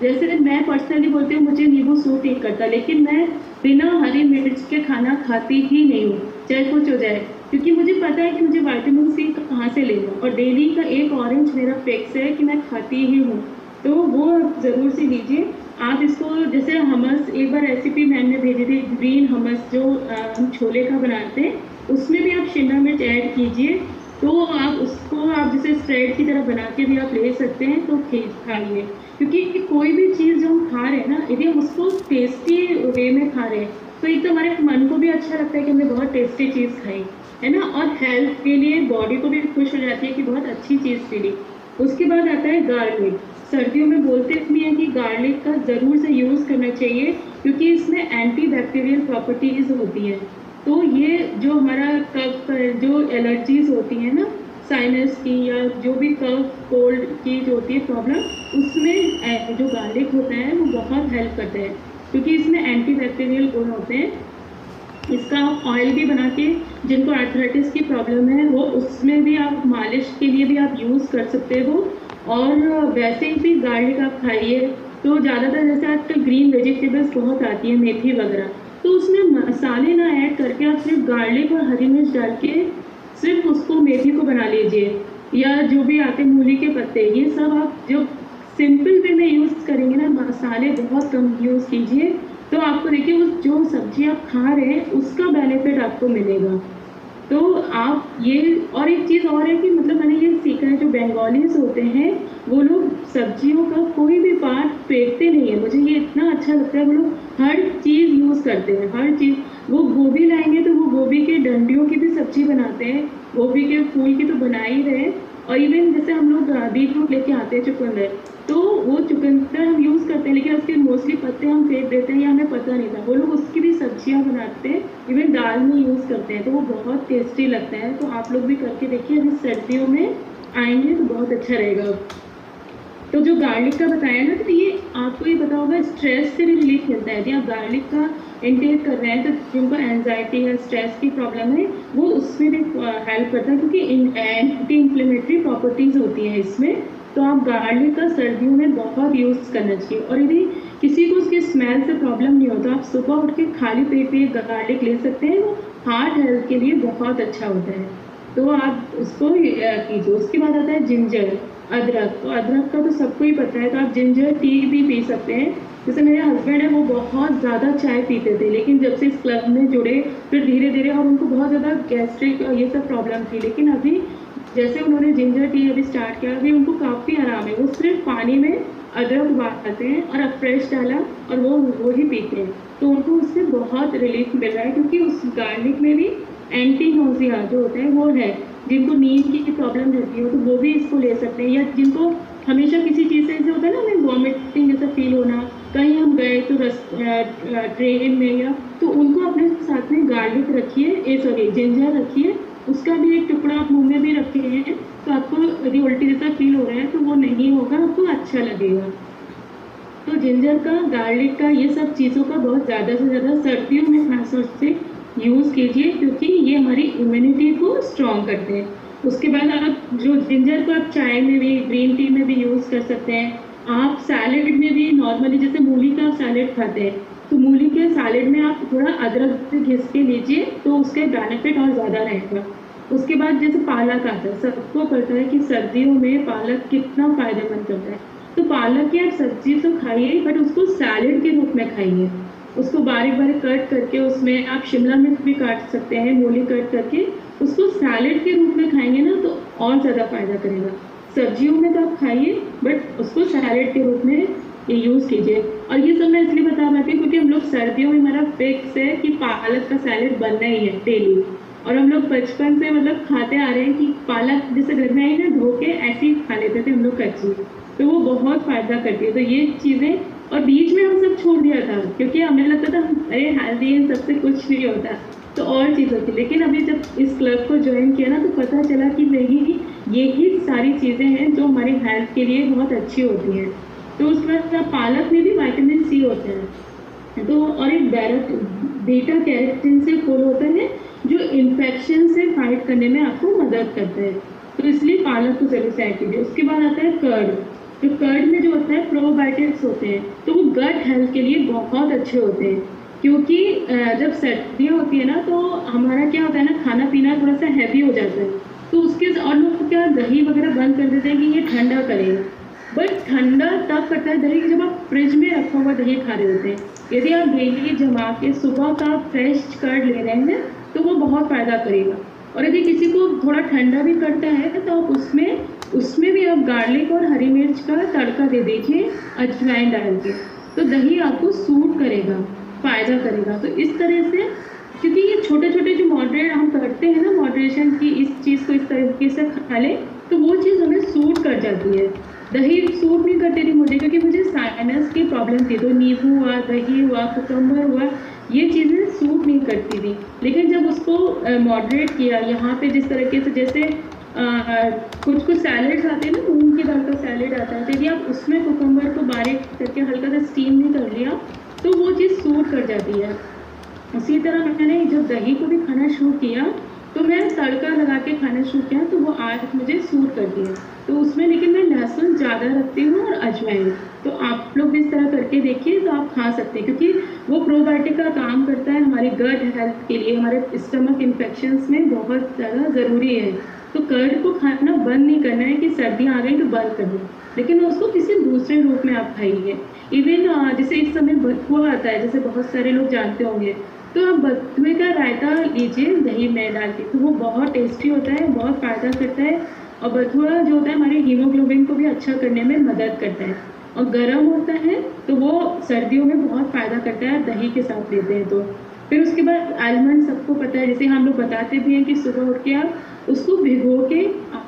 जैसे मैं पर्सनली बोलती हूँ मुझे नींबू सूट नहीं करता, लेकिन मैं बिना हरी मिर्च के खाना खाती ही नहीं हूँ, चाहे कुछ हो जाए, क्योंकि मुझे पता है कि मुझे विटामिन सी कहाँ से लेना, और डेली का एक ऑरेंज मेरा फिक्स है कि मैं खाती ही हूँ। तो वो ज़रूर से लीजिए आप इसको। जैसे हमस, एक बार रेसिपी मैंने भेजी थी ग्रीन हमस, जो हम छोले का बनाते हैं, उसमें भी आप शिमला मिर्च ऐड कीजिए, तो आप उसको आप जैसे स्प्रेड की तरह बना के भी आप ले सकते हैं, तो खाइए। क्योंकि कोई भी चीज़ जो हम खा रहे हैं ना, यदि हम उसको टेस्टी वे में खा रहे हैं, तो एक तो हमारे मन को भी अच्छा लगता है कि हमने बहुत टेस्टी चीज़ खाई, है ना, और हेल्थ के लिए बॉडी को भी खुश हो जाती है कि बहुत अच्छी चीज़ मिली। उसके बाद आता है गार्लिक। सर्दियों में बोलते भी हैं कि गार्लिक का ज़रूर से यूज़ करना चाहिए, क्योंकि इसमें एंटी बैक्टीरियल प्रॉपर्टीज़ होती हैं। तो ये जो हमारा कफ का जो एलर्जीज़ होती हैं ना, साइनस की या जो भी कफ कोल्ड की जो होती है प्रॉब्लम, उसमें जो गार्लिक होता है वो बहुत हेल्प करता है, क्योंकि इसमें एंटी बैक्टीरियल गुण होते हैं। इसका आप ऑयल भी बना के, जिनको आर्थराइटिस की प्रॉब्लम है वो, उसमें भी आप मालिश के लिए भी आप यूज़ कर सकते हो। और वैसे भी गार्लिक आप खाइए, तो ज़्यादातर जैसे आजकल ग्रीन वेजिटेबल्स बहुत आती है, मेथी वगैरह, तो उसमें मसाले ना ऐड करके आप सिर्फ गार्लिक और हरी मिर्च डाल के सिर्फ उसको मेथी को बना लीजिए, या जो भी आते मूली के पत्ते, ये सब आप जो सिंपल वे में यूज़ करेंगे ना, मसाले बहुत कम यूज़ कीजिए, तो आपको देखिए उस जो सब्जी आप खा रहे हैं उसका बेनिफिट आपको मिलेगा। तो आप ये, और एक चीज़ और है कि मतलब मैंने ये सीखा है, जो बंगालीज होते हैं वो लोग सब्जियों का कोई भी पार्ट फेंकते नहीं है, मुझे ये इतना अच्छा लगता है। वो लोग हर चीज़ यूज़ करते हैं, हर चीज़। वो गोभी लाएंगे तो वो गोभी के डंडियों की भी सब्जी बनाते हैं, गोभी के फूल की तो बना ही रहे, और इवन जैसे हम लोग बीट रूट लेके आते हैं चुकंदर, तो वो चुकंदर हम यूज़ करते हैं, लेकिन उसके मोस्टली पत्ते हम फेंक देते हैं या हमें पता नहीं था। वो लोग उसकी भी सब्जियां बनाते हैं, इवन दाल में यूज़ करते हैं, तो वो बहुत टेस्टी लगता है। तो आप लोग भी करके देखिए, अभी सर्दियों में आएंगे तो बहुत अच्छा रहेगा। तो जो गार्लिक का बताया ना, तो ये आपको ये पता होगा स्ट्रेस से भी रिलीफ मिलता है। यदि आप गार्लिक का इंटेक कर रहे हैं तो जिनको एंजाइटी या स्ट्रेस की प्रॉब्लम है वो उसमें भी हेल्प करता है, क्योंकि एंटी इन्फ्लेमेटरी प्रॉपर्टीज़ होती हैं इसमें। तो आप गार्लिक का सर्दियों में बहुत यूज़ करना चाहिए। और यदि किसी को उसकी स्मेल से प्रॉब्लम नहीं हो तो आप सुबह उठ के खाली पेट पे गार्लिक ले सकते हैं, वो हार्ट हेल्थ के लिए बहुत अच्छा होता है, तो आप उसको कीजिए। उसके बाद आता है जिंजर, अदरक। तो अदरक का तो सबको ही पता है, तो आप जिंजर टी भी पी सकते हैं। जैसे मेरे हस्बैंड है वो बहुत ज़्यादा चाय पीते थे, लेकिन जब से इस क्लब में जुड़े फिर धीरे धीरे, और उनको बहुत ज़्यादा गैस्ट्रिक और ये सब प्रॉब्लम थी, लेकिन अभी जैसे उन्होंने जिंजर टी अभी स्टार्ट किया, अभी उनको काफ़ी आराम है। वो सिर्फ पानी में अदरक उबालते हैं और अब फ्रेश डाला और वो ही पीते हैं, तो उनको उससे बहुत रिलीफ मिल रहा है, क्योंकि उस गार्लिक में भी एंटी नोजिया जो होता है वो है। जिनको नींद की प्रॉब्लम रहती है तो वो भी इसको ले सकते हैं, या जिनको हमेशा किसी चीज़ से ऐसे होता है ना, हमें वॉमिटिंग जैसा फील होना, कहीं हम गए तो ट्रेन में, या तो उनको अपने साथ में गार्लिक रखिए, सॉरी जिंजर रखिए, उसका भी एक टुकड़ा आप मुंह में भी रखे हैं, तो आपको यदि उल्टी जैसा फील हो रहा है तो वो नहीं होगा, आपको अच्छा लगेगा। तो जिंजर का, गार्लिक का, ये सब चीज़ों का बहुत ज़्यादा से ज़्यादा सर्दियों में खासतौर से यूज़ कीजिए, क्योंकि ये हमारी इम्यूनिटी को स्ट्रॉन्ग करते हैं। उसके बाद आप जो जिंजर को आप चाय में भी, ग्रीन टी में भी यूज़ कर सकते हैं। आप सैलेड में भी नॉर्मली, जैसे मूली का आप सैलेड खाते हैं, तो मूली के सैलेड में आप थोड़ा अदरक से घिस के लीजिए, तो उसके बेनिफिट और ज़्यादा रहेगा। उसके बाद जैसे पालक आता है, सबको पता है कि सर्दियों में पालक कितना फ़ायदेमंद करता है, तो पालक की आप सब्जी तो खाइए, बट उसको सैलेड के रूप में खाइए। उसको बारीक बारीक कट करके, उसमें आप शिमला मिर्च भी काट सकते हैं, मूली कट करके उसको सैलेड के रूप में खाएंगे ना, तो और ज़्यादा फ़ायदा करेगा। सब्जियों में तो आप खाइए, बट उसको सैलेड के रूप में ये यूज़ कीजिए। और ये सब मैं इसलिए बता पाती हूँ क्योंकि हम लोग सर्दियों में, हमारा फिक्स है कि पालक का सैलेड बनना ही है डेली, और हम लोग बचपन से मतलब खाते आ रहे हैं कि पालक जैसे घर में आई ना, धो के ऐसे ही खा लेते थे हम लोग कच्ची, तो वो बहुत फ़ायदा करती है। तो ये चीज़ें, और बीच में हम सब छोड़ दिया था क्योंकि हमें लगता था अरे हेल्दी है, सबसे कुछ नहीं होता, तो और चीज़ होती। लेकिन अभी जब इस क्लब को ज्वाइन किया ना, तो पता चला कि नहीं, यही सारी चीज़ें हैं जो हमारी हेल्थ के लिए बहुत अच्छी होती हैं। तो उसके बाद पालक में भी विटामिन सी होता है, तो और एक बीटा कैरोटीन से फुल होता है, जो इन्फेक्शन से फाइट करने में आपको मदद करता है, तो इसलिए पालक को जरूर से ऐड कीजिए। उसके बाद आता है कर्ड। जो कर्ड में जो होता है प्रोबायोटिक्स होते हैं, तो वो गट हेल्थ के लिए बहुत अच्छे होते हैं। क्योंकि जब सर्दियाँ होती है ना, तो हमारा क्या होता है ना, खाना पीना थोड़ा सा हैवी हो जाता है, तो उसके और लोग क्या दही वगैरह बंद कर देते हैं कि ये ठंडा करेगा। बट ठंडा तब करता है दही जब आप फ्रिज में रखा हुआ दही खा रहे होते हैं। यदि आप डेली जमा के सुबह का फ्रेश कर्ड ले रहे हैं तो वो बहुत फ़ायदा करेगा। और यदि किसी को थोड़ा ठंडा भी करता है तो आप उसमें भी आप गार्लिक और हरी मिर्च का तड़का दे दीजिए अजवाइन डाल के, तो दही आपको सूट करेगा, फ़ायदा करेगा। तो इस तरह से, क्योंकि ये छोटे छोटे जो मॉडरेट हम करते हैं ना, मॉडरेशन की इस चीज़ को इस तरीके से खा लें तो वो चीज़ हमें सूट कर जाती है। दही सूट नहीं करती थी मुझे, क्योंकि मुझे साइनस की प्रॉब्लम थी, तो नींबू हुआ, दही हुआ, कुकम्बर हुआ, ये चीज़ें सूट नहीं करती थी। लेकिन जब उसको मॉडरेट किया, यहाँ पे जिस तरीके से, जैसे कुछ कुछ सैलेड्स आते हैं ना, मूंग की दाल का सैलेड आता है, तो यदि आप उसमें कुकम्बर को बारीक करके हल्का सा स्टीम भी कर लिया तो वो चीज़ सूट कर जाती है। उसी तरह मैंने जब दही को भी खाना शुरू किया तो मैं तड़का लगा के खाना शुरू किया, तो वो आज मुझे सूट करती है। तो उसमें लेकिन मैं लहसुन ज़्यादा रखती हूँ और अजवाइन, तो आप लोग भी इस तरह करके देखिए तो आप खा सकते हैं, क्योंकि वो प्रोबायोटिक का काम करता है हमारी गट हेल्थ के लिए, हमारे स्टमक इन्फेक्शंस में बहुत ज़्यादा ज़रूरी है। तो कर्ड को खाना बंद नहीं करना है कि सर्दियाँ आ गई तो बंद कर दो, लेकिन उसको किसी दूसरे रूप में आप खाइए। इवन जैसे इस समय बथुआ आता है, जैसे बहुत सारे लोग जानते होंगे, तो आप बथुए का रायता लीजिए दही में डाल के, तो वो बहुत टेस्टी होता है, बहुत फ़ायदा करता है। और बथुआ जो होता है हमारे हीमोग्लोबिन को भी अच्छा करने में मदद करता है, और गर्म होता है तो वो सर्दियों में बहुत फ़ायदा करता है दही के साथ लेते हैं तो। फिर उसके बाद आलमंड, सबको पता है, जैसे हम लोग बताते भी हैं कि सुबह उठ के आप उसको भिगो के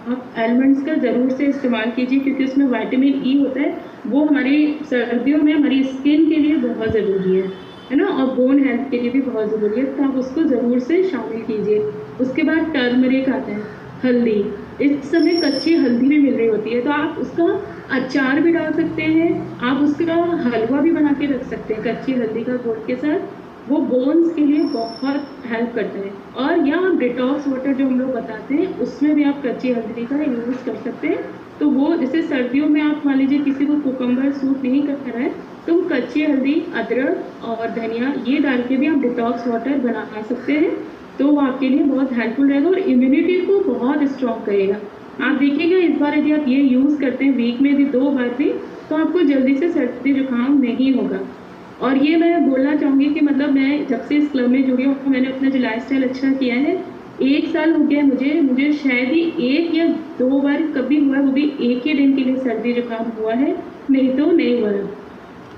आप आलमंड्स का ज़रूर से इस्तेमाल कीजिए, क्योंकि उसमें विटामिन ई होता है, वो हमारी सर्दियों में हमारी स्किन के लिए बहुत ज़रूरी है ना, और बोन हेल्थ के लिए भी बहुत ज़रूरी है, तो आप उसको ज़रूर से शामिल कीजिए। उसके बाद टर्मरिक आता है, हल्दी। इस समय कच्ची हल्दी भी मिल रही होती है, तो आप उसका अचार भी डाल सकते हैं, आप उसका हलवा भी बना के रख सकते हैं कच्ची हल्दी का गुड़ के साथ, वो बोन्स के लिए बहुत हेल्प करता है। और या आप डिटॉक्स वाटर जो हम लोग बताते हैं उसमें भी आप कच्ची हल्दी का यूज़ कर सकते हैं। तो वो जैसे सर्दियों में आप मान लीजिए किसी को कुकम्बर सूट नहीं कर रहा है, तो कच्ची हल्दी, अदरक और धनिया ये डाल के भी आप डिटॉक्स वाटर बना सकते हैं, तो वो आपके लिए बहुत हेल्पफुल रहेगा और इम्यूनिटी को बहुत स्ट्रॉन्ग करेगा। आप देखिएगा इस बार यदि आप ये यूज़ करते हैं वीक में भी 2 बार भी, तो आपको जल्दी से सर्दी जुकाम नहीं होगा। और ये मैं बोलना चाहूँगी कि मतलब मैं जब से इस क्लब में जुड़ी हूँ, मैंने अपना जो लाइफस्टाइल अच्छा किया है। 1 साल हो गया मुझे शायद ही 1 या 2 बार कभी हुआ है, वो भी एक ही दिन के लिए सर्दी जुकाम हुआ है, नहीं तो नहीं हुआ है।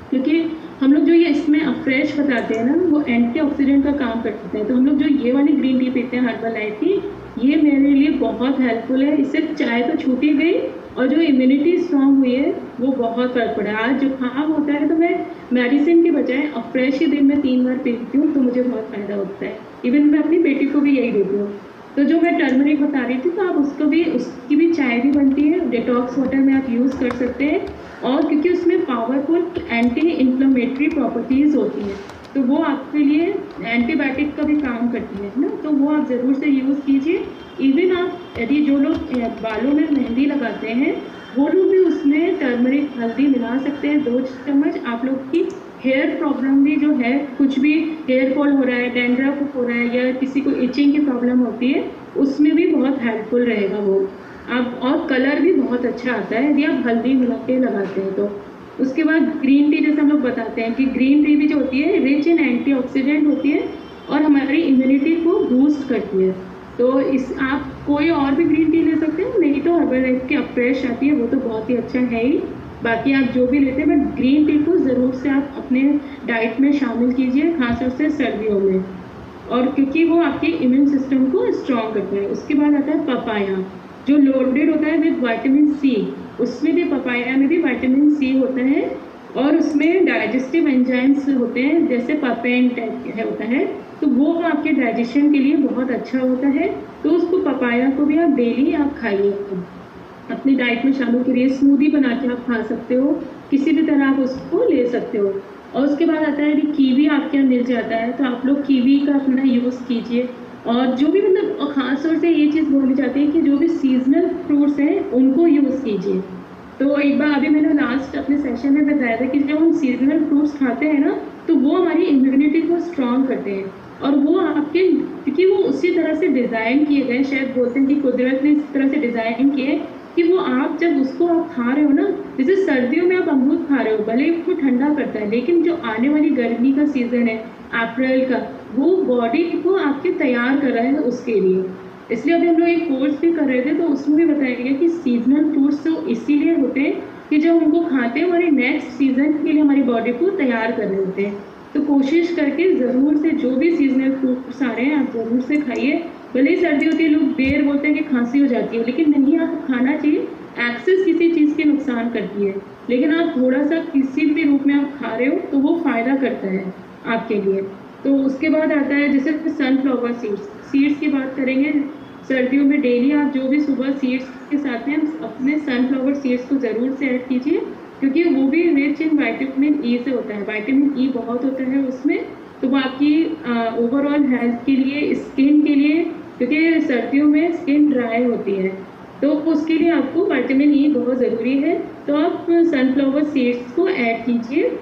क्योंकि हम लोग जो ये इसमें फ्रेश बताते हैं ना, वो एंटीऑक्सीडेंट का काम करते हैं। तो हम लोग जो ये वाली ग्रीन टी पीते हैं हर्बल लाइफ की, ये मेरे लिए बहुत हेल्पफुल है। इससे चाय तो छूटी गई और जो इम्यूनिटी स्ट्रॉन्ग हुई है वो बहुत फ़र्क पड़ा। आज जुकाम होता है तो मैं मेडिसिन के बजाय फ्रेश ही दिन में 3 बार पीती हूँ, तो मुझे बहुत फ़ायदा होता है। इवन मैं अपनी बेटी को भी यही देती हूँ। तो जो मैं टर्मरिक बता रही थी, तो आप उसकी भी चाय भी बनती है, डिटॉक्स वाटर में आप यूज़ कर सकते हैं। और क्योंकि उसमें पावरफुल एंटी इन्फ्लेमेटरी प्रॉपर्टीज़ होती हैं, तो वो आपके लिए एंटीबायोटिक का भी काम करती है ना, तो वो आप ज़रूर से यूज़ कीजिए। इवन आप यदि जो लोग बालों में मेहंदी लगाते हैं, वो लोग भी उसमें टर्मरिक हल्दी मिला सकते हैं 2 चम्मच। आप लोग की हेयर प्रॉब्लम भी जो है, कुछ भी हेयर फॉल हो रहा है, डैंड्रफ हो रहा है, या किसी को इचिंग की प्रॉब्लम होती है, उसमें भी बहुत हेल्पफुल रहेगा वो। आप और कलर भी बहुत अच्छा आता है यदि आप हल्दी मिला के लगाते हैं तो। उसके बाद ग्रीन टी, जैसे हम लोग बताते हैं कि ग्रीन टी भी जो होती है रिच इन एंटीऑक्सीडेंट होती है और हमारी इम्यूनिटी को बूस्ट करती है। तो आप कोई और भी ग्रीन टी ले सकते हैं, नहीं तो हर्बल लाइफ की फ्रेश आती है, वो तो बहुत ही अच्छा है ही। बाकी आप जो भी लेते हैं, बट ग्रीन टी को ज़रूर से आप अपने डाइट में शामिल कीजिए, खासतौर से सर्दियों में, और क्योंकि वो आपके इम्यून सिस्टम को स्ट्रॉन्ग करता है। उसके बाद आता है पपाया, जो लोडेड होता है विद विटामिन सी। उसमें भी, पपाया में भी विटामिन सी होता है, और उसमें डाइजेस्टिव एंजाइम्स होते हैं, जैसे पपेन टाइप होता है, तो वो आपके डाइजेशन के लिए बहुत अच्छा होता है। तो उसको, पपाया को भी आप डेली आप खाइए, अपनी डाइट में शामिल करिए। स्मूदी बना के आप खा सकते हो, किसी भी तरह आप उसको ले सकते हो। और उसके बाद आता है यदि कीवी आपके यहाँ मिल जाता है, तो आप लोग कीवी का अपना यूज़ कीजिए। और जो भी मतलब ख़ास तौर से ये चीज़ बोली जाती है कि जो भी सीजनल फ्रूट्स हैं उनको यूज़ कीजिए। तो एक बार अभी मैंने लास्ट अपने सेशन में बताया था कि जब हम सीजनल फ्रूट्स खाते हैं ना, तो वो हमारी इम्यूनिटी को स्ट्रॉन्ग करते हैं। और वो आपके, क्योंकि वो उसी तरह से डिज़ाइन किए गए, शायद बोलते हैं कि कुदरत ने इस तरह से डिज़ाइन किए कि वो आप जब उसको आप खा रहे हो ना, जैसे सर्दियों में आप अमरूद खा रहे हो, भले ही वो ठंडा करता है, लेकिन जो आने वाली गर्मी का सीज़न है अप्रैल का, वो बॉडी को आपके तैयार कर रहा है उसके लिए। इसलिए अभी हम लोग एक कोर्स भी कर रहे थे, तो उसमें भी बताया गया कि सीजनल फ्रूट्स तो इसीलिए होते हैं कि जब उनको खाते हैं हमारे नेक्स्ट सीजन के लिए हमारी बॉडी को तैयार कर रहे होते हैं। तो कोशिश करके ज़रूर से जो भी सीजनल फ्रूट्स आ रहे हैं आप ज़रूर से खाइए। भले ही सर्दी होती है, लोग देर बोलते हैं कि खांसी हो जाती है, लेकिन नहीं, आपको खाना चाहिए। एक्सेस किसी चीज़ के नुकसान करती है, लेकिन आप थोड़ा सा किसी भी रूप में आप खा रहे हो तो वो फ़ायदा करता है आपके लिए। तो उसके बाद आता है जैसे सनफ्लावर सीड्स की बात करेंगे। सर्दियों में डेली आप जो भी सुबह सीड्स के साथ में अपने सनफ्लावर सीड्स को ज़रूर से ऐड कीजिए, क्योंकि वो भी रिच इन विटामिन ई से होता है। विटामिन ई बहुत होता है उसमें, तो वो आपकी ओवरऑल हेल्थ के लिए, स्किन के लिए, क्योंकि सर्दियों में स्किन ड्राई होती है, तो उसके लिए आपको विटामिन ई बहुत ज़रूरी है। तो आप सनफ्लावर सीड्स को ऐड कीजिए।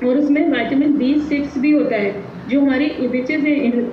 और उसमें विटामिन B6 भी होता है, जो हमारी which is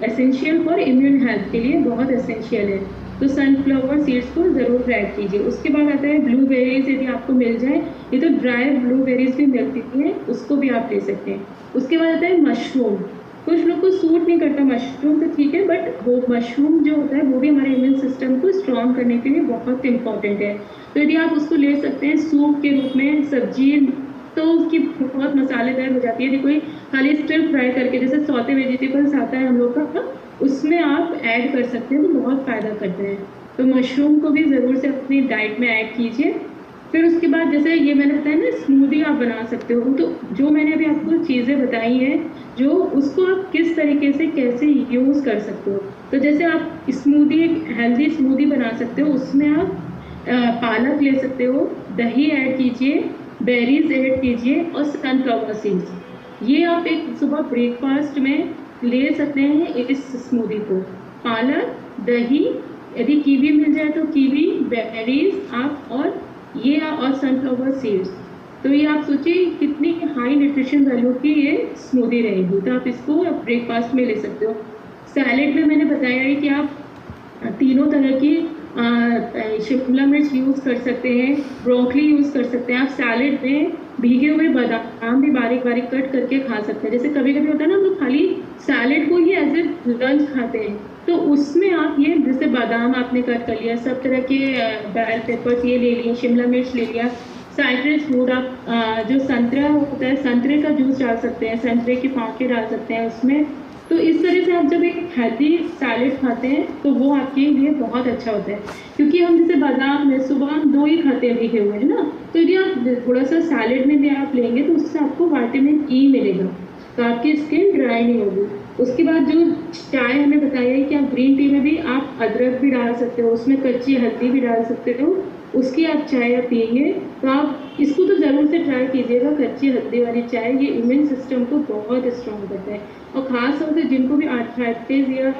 essential for immune health के लिए बहुत एसेंशियल है। तो सनफ्लावर सीड्स को ज़रूर ऐड कीजिए। उसके बाद आता है ब्लूबेरीज, यदि आपको मिल जाए, ये तो ड्राई ब्लूबेरीज भी मिलती हैं, उसको भी आप ले सकते हैं। उसके बाद आता है मशरूम। कुछ लोग को सूट नहीं करता मशरूम, तो ठीक है, बट वो मशरूम जो होता है वो भी हमारे इम्यून सिस्टम को स्ट्रॉन्ग करने के लिए बहुत इंपॉर्टेंट है। तो यदि आप उसको ले सकते हैं सूप के रूप में, सब्जी, तो उसकी बहुत मसालेदार हो जाती है। यदि कोई खाली स्टिर फ्राई करके, जैसे सौते वेजिटेबल्स आता है हम लोग का, उसमें आप ऐड कर सकते हैं, तो बहुत फ़ायदा करते हैं। तो मशरूम को भी ज़रूर से अपनी डाइट में ऐड कीजिए। फिर उसके बाद जैसे ये मैंने बताया ना, स्मूदी आप बना सकते हो। तो जो मैंने अभी आपको चीज़ें बताई हैं, जो उसको आप किस तरीके से कैसे यूज़ कर सकते हो। तो जैसे आप स्मूदी, एक हेल्दी स्मूदी बना सकते हो। उसमें आप पालक ले सकते हो, दही ऐड कीजिए, बेरीज ऐड कीजिए और सनफ्लावर सीड्स। ये आप एक सुबह ब्रेकफास्ट में ले सकते हैं इस स्मूदी को। पालक, दही, यदि कीवी मिल जाए तो कीवी, बेरीज आप, और ये और सनफ्लावर सीड्स। तो ये आप सोचिए कितनी हाई न्यूट्रिशन वैल्यू की ये स्मूदी रहेगी। तो आप इसको ब्रेकफास्ट में ले सकते हो। सैलेड में मैंने बताया है कि आप तीनों तरह की शिमला मिर्च यूज़ कर सकते हैं, ब्रोकली यूज़ कर सकते हैं। आप सैलेड में भीगे हुए बादाम भी बारीक बारीक कट करके खा सकते हैं। जैसे कभी कभी होता है ना, हम लोग खाली सैलेड को ही एज ए लंच खाते हैं, तो उसमें आप ये जैसे बादाम आपने कट कर लिया, सब तरह के बेल पेपर्स ये ले लिए, शिमला मिर्च ले लिया, साइट्रस फ्रूट आप जो संतरा होता है, संतरे का जूस डाल सकते हैं, संतरे के फांके डाल सकते हैं उसमें। तो इस तरह से आप जब एक हेल्दी सैलेड खाते हैं तो वो आपके लिए बहुत अच्छा होता है। क्योंकि हम जैसे बादाम में सुबह हम 2 ही खाते हैं भीगे हुए, है ना, तो यदि आप थोड़ा सा सैलेड में भी आप लेंगे तो उससे आपको विटामिन ई मिलेगा, तो आपकी स्किन ड्राई नहीं होगी। उसके बाद जो चाय हमें बताया है कि आप ग्रीन टी में भी आप अदरक भी डाल सकते हो, उसमें कच्ची हल्दी भी डाल सकते हो, उसकी आप चाय आप पिएंगे। तो आप इसको तो ज़रूर से ट्राई कीजिएगा, कच्ची हल्दी वाली चाय। ये इम्यून सिस्टम को बहुत स्ट्रॉन्ग करता है। और ख़ास तौर से जिनको भी आर्थराइटिस या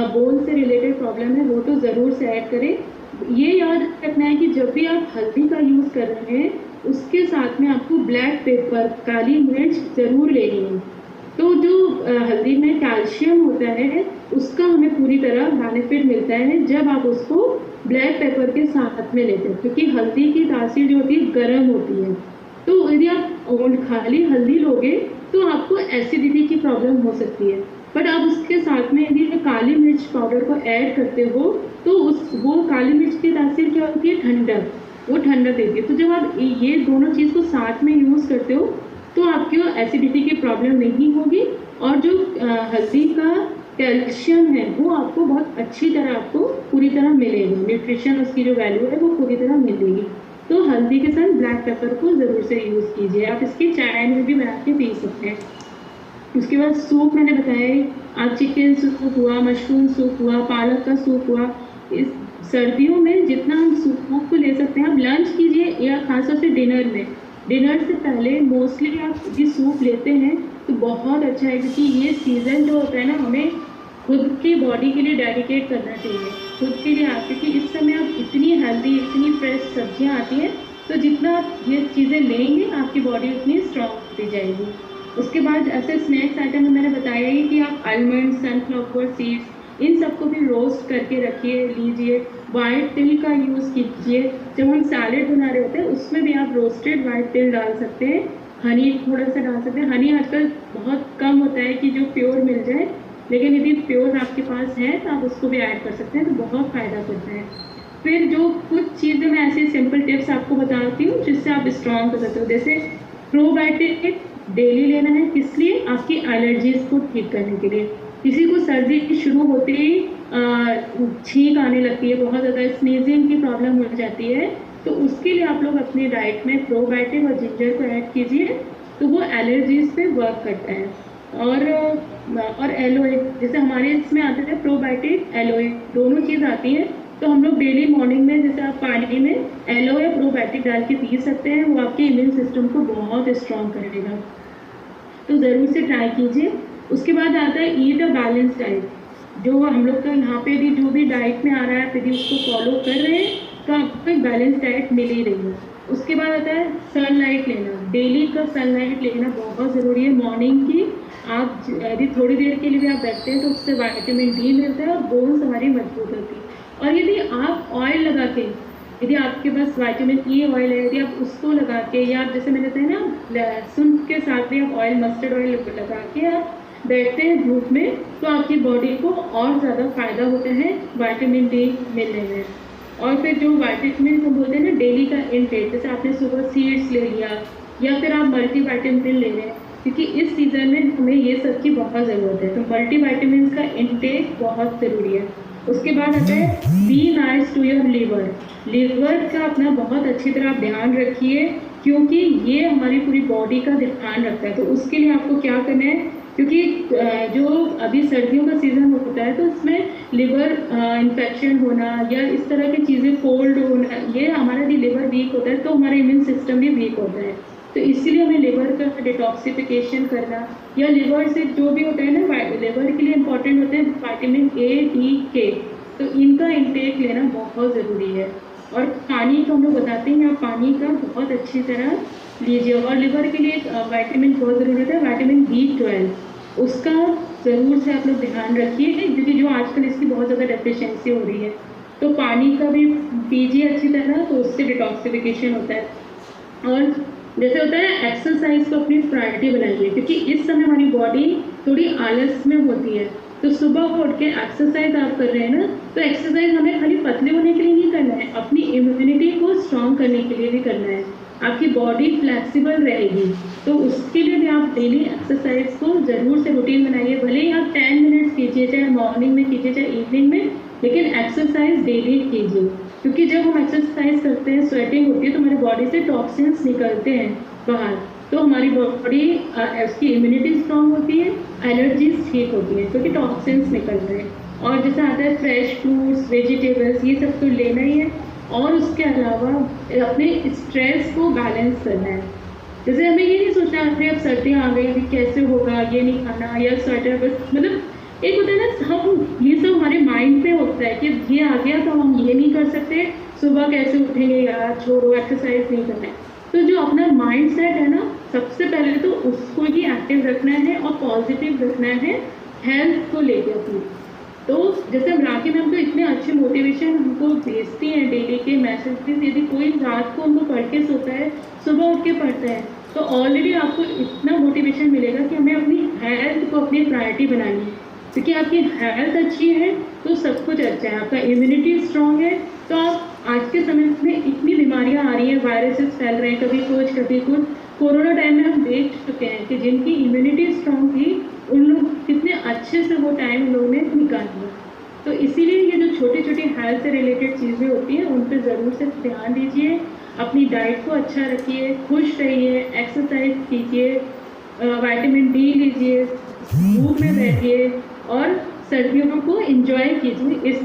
बोन से रिलेटेड प्रॉब्लम है, वो तो ज़रूर से ऐड करें। ये याद रखना है कि जब भी आप हल्दी का यूज़ कर रहे हैं, उसके साथ में आपको ब्लैक पेपर, काली मिर्च ज़रूर लेनी है। तो जो हल्दी में कैल्शियम होता है, उसका हमें पूरी तरह बेनिफिट मिलता है जब आप उसको ब्लैक पेपर के साथ में लेते हैं, क्योंकि हल्दी की तासीर जो होती है गर्म होती है। तो यदि आप खाली हल्दी लोगे तो आपको एसिडिटी की प्रॉब्लम हो सकती है, बट आप उसके साथ में यदि काली मिर्च पाउडर को ऐड करते हो तो वो काली मिर्च की तासीर क्या होती है, ठंडक, वो ठंडक देती है। तो जब आप ये दोनों चीज़ को साथ में यूज़ करते हो तो आपकी एसिडिटी की प्रॉब्लम नहीं होगी, और जो हल्दी का कैल्शियम है वो आपको बहुत अच्छी तरह, आपको पूरी तरह मिलेगा, न्यूट्रिशन उसकी जो वैल्यू है वो पूरी तरह मिलेगी। तो हल्दी के साथ ब्लैक पेपर को ज़रूर से यूज़ कीजिए। आप इसकी चाय में भी बना के पी सकते हैं। उसके बाद सूप मैंने बताया, आप चिकन सूप हुआ, मशरूम सूप हुआ, पालक का सूप हुआ। इस सर्दियों में जितना हम सूप को ले सकते हैं आप लंच कीजिए, या खासतौर से डिनर से पहले मोस्टली आप ये सूप लेते हैं तो बहुत अच्छा है। क्योंकि ये सीज़न जो होता है ना, हमें खुद की बॉडी के लिए डेडिकेट करना चाहिए, खुद के लिए आप, क्योंकि इस समय आप इतनी हेल्दी, इतनी फ्रेश सब्जियां आती हैं तो जितना आप ये चीज़ें लेंगे आपकी बॉडी उतनी स्ट्रांग होती जाएगी। उसके बाद ऐसे स्नैक्स आइटम में मैंने बताया ही कि आप आलमंड, सनफ्लावर सीड्स इन सबको भी रोस्ट करके रखिए, लीजिए। वाइट तिल का यूज़ कीजिए, जब हम सैलेड बना रहे होते हैं उसमें भी आप रोस्टेड वाइट तिल डाल सकते हैं, हनी थोड़ा सा डाल सकते हैं। हनी आजकल बहुत कम होता है कि जो प्योर मिल जाए, लेकिन यदि प्योर आपके पास है तो आप उसको भी ऐड कर सकते हैं, तो बहुत फ़ायदा करता है। फिर जो कुछ चीज़ें मैं ऐसी सिंपल टिप्स आपको बताती हूँ जिससे आप स्ट्रॉन्ग कर सकते हो। जैसे प्रोबायोटिक डेली लेना है, किस लिए? आपकी एलर्जीज़ को ठीक करने के लिए। किसी को सर्दी शुरू होते ही छींक आने लगती है, बहुत ज़्यादा स्नीजिंग की प्रॉब्लम हो जाती है, तो उसके लिए आप लोग अपनी डाइट में प्रोबायोटिक और जिंजर को ऐड कीजिए, तो वो एलर्जीज़ पे वर्क करता है। और एलोए, जैसे हमारे इसमें आता है प्रोबायोटिक, एलोए दोनों चीज़ आती हैं, तो हम लोग डेली मॉर्निंग में जैसे आप पानी में एलो या प्रोबायोटिक डाल के पी सकते हैं, वो आपके इम्यून सिस्टम को बहुत स्ट्रॉन्ग करेगा, तो ज़रूर से ट्राई कीजिए। उसके बाद आता है ईट अ बैलेंस डाइट, जो हम लोग का यहाँ पे भी जो भी डाइट में आ रहा है यदि उसको फॉलो कर रहे हैं तो आपको एक बैलेंस डाइट मिल ही रही है। उसके बाद आता है सनलाइट लेना, डेली का सनलाइट लेना बहुत ज़रूरी है। मॉर्निंग की आप यदि थोड़ी देर के लिए भी आप बैठते हैं तो उससे विटामिन डी मिलता है और बोन्स हमारी मजबूत होती है। और यदि आप ऑयल लगा के, यदि आपके पास विटामिन ई ऑयल है, यदि आप उसको लगा के, या आप जैसे मैंने बताया ना लहसुन के साथ भी आप ऑयल, मस्टर्ड ऑयल लगा के आप बैठते हैं धूप में, तो आपकी बॉडी को और ज़्यादा फ़ायदा होता है विटामिन डी मिलने में। और फिर जो विटामिन हम बोलते हैं ना डेली का इनटेक, जैसे आपने सुबह सीड्स ले लिया या फिर आप मल्टीविटामिन ले रहे हैं, क्योंकि इस सीज़न में हमें ये सब की बहुत ज़रूरत है, तो मल्टीविटामिन का इनटेक बहुत ज़रूरी है। उसके बाद आता है be nice to your liver. Liver का अपना बहुत अच्छी तरह आप ध्यान रखिए, क्योंकि ये हमारी पूरी बॉडी का ध्यान रखता है। तो उसके लिए आपको क्या करना है, क्योंकि जो अभी सर्दियों का सीज़न होता है तो इसमें लिवर इन्फेक्शन होना या इस तरह की चीज़ें, कोल्ड होना, ये हमारा भी लिवर वीक होता है तो हमारा इम्यून सिस्टम भी वीक होता है। तो इसीलिए हमें लिवर का डिटॉक्सिफिकेशन करना, या लिवर से जो भी होता है ना, लिवर के लिए इम्पॉर्टेंट होते हैं विटामिन ए, डी, के, तो इनका इंटेक लेना बहुत ज़रूरी है। और पानी तो हम लोग बताते हैं, आप पानी का बहुत अच्छी तरह लीजिए। और लिवर के लिए विटामिन बहुत ज़रूरी होता है, विटामिन B12, उसका ज़रूर से आप लोग ध्यान रखिए, क्योंकि जो आजकल इसकी बहुत ज़्यादा डेफिशिएंसी हो रही है, तो पानी का भी पीजिए अच्छी तरह, तो उससे डिटॉक्सिफिकेशन होता है। और जैसे होता है एक्सरसाइज को अपनी प्रायोरिटी बनाइए, क्योंकि इस समय हमारी बॉडी थोड़ी आलस में होती है, तो सुबह उठ के एक्सरसाइज आप कर रहे हैं ना, तो एक्सरसाइज हमें खाली पतले होने के लिए नहीं करना है, अपनी इम्यूनिटी को स्ट्रॉन्ग करने के लिए भी करना है, आपकी बॉडी फ्लेक्सिबल रहेगी। तो उसके लिए भी आप डेली एक्सरसाइज को ज़रूर से रूटीन बनाइए, भले ही आप 10 मिनट्स कीजिए, चाहे मॉर्निंग में कीजिए चाहे इवनिंग में, लेकिन एक्सरसाइज डेली कीजिए। क्योंकि जब हम एक्सरसाइज करते हैं, स्वेटिंग होती है, तो हमारी बॉडी से टॉक्सिन्स निकलते हैं बाहर, तो हमारी बॉडी उसकी इम्यूनिटी स्ट्रॉन्ग होती है, एलर्जीज ठीक होती है, क्योंकि टॉक्सिन्स निकल रहे हैं। और जैसे आता है फ्रेश फ्रूट्स, वेजिटेबल्स, ये सब तो लेना ही है। और उसके अलावा अपने स्ट्रेस को बैलेंस करना है। जैसे हमें ये नहीं सोचना अरे अब सर्दियाँ आ गई, अभी कैसे होगा, ये नहीं खाना, या स्वेटर, बस मतलब एक होता है ना, हम ये सब हमारे माइंड पे होता है कि ये आ गया तो हम ये नहीं कर सकते, सुबह कैसे उठेंगे यार, छोड़ो, एक्सरसाइज नहीं करना है। तो जो अपना माइंड सेट है ना, सबसे पहले तो उसको ही एक्टिव रखना है और पॉजिटिव रखना है हेल्थ को लेकर अपनी। तो जैसे हम राखी मैम तो इतने अच्छे मोटिवेशन हमको भेजती हैं डेली के मैसेजेस, यदि कोई रात को उनको पढ़ के सोता है, सुबह उठ के पढ़ता है, तो ऑलरेडी आपको इतना मोटिवेशन मिलेगा कि हमें अपनी हेल्थ को अपनी प्रायोरिटी बनानी है, क्योंकि आपकी हेल्थ अच्छी है तो सब कुछ अच्छा है, आपका इम्यूनिटी स्ट्रॉन्ग है, तो आप आज के समय में इतनी बीमारियां आ रही हैं, वायरसेस फैल रहे हैं, कभी कुछ। कोरोना टाइम में हम देख चुके हैं कि जिनकी इम्यूनिटी स्ट्रॉन्ग थी उन लोग कितने अच्छे से वो टाइम उन लोगों ने निकाल दिया। तो इसीलिए ये जो छोटी छोटी हेल्थ से रिलेटेड चीज़ें होती हैं उन पर ज़रूर से ध्यान दीजिए, अपनी डाइट को अच्छा रखिए, खुश रहिए, एक्सरसाइज कीजिए, विटामिन डी लीजिए, धूप में बैठिए और सर्दियों को एंजॉय कीजिए। इस